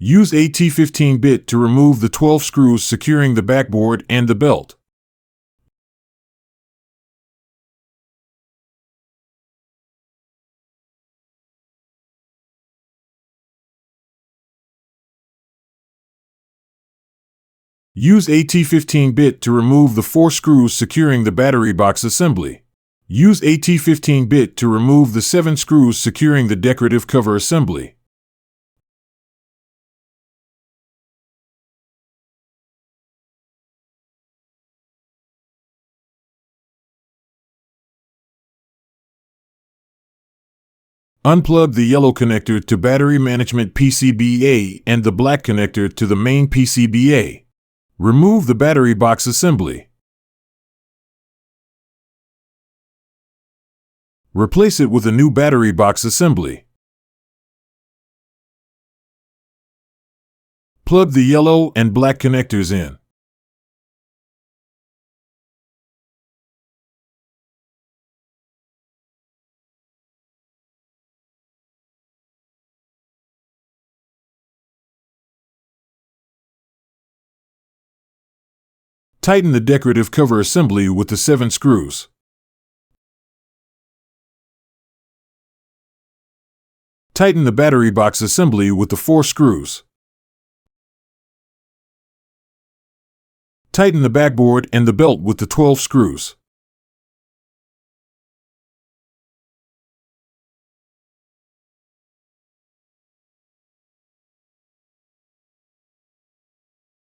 Use a T15 bit to remove the 12 screws securing the backboard and the belt. Use a T15 bit to remove the 4 screws securing the battery box assembly. Use a T15 bit to remove the 7 screws securing the decorative cover assembly. Unplug the yellow connector to battery management PCBA and the black connector to the main PCBA. Remove the battery box assembly. Replace it with a new battery box assembly. Plug the yellow and black connectors in. Tighten the decorative cover assembly with the 7 screws. Tighten the battery box assembly with the 4 screws. Tighten the backboard and the belt with the 12 screws.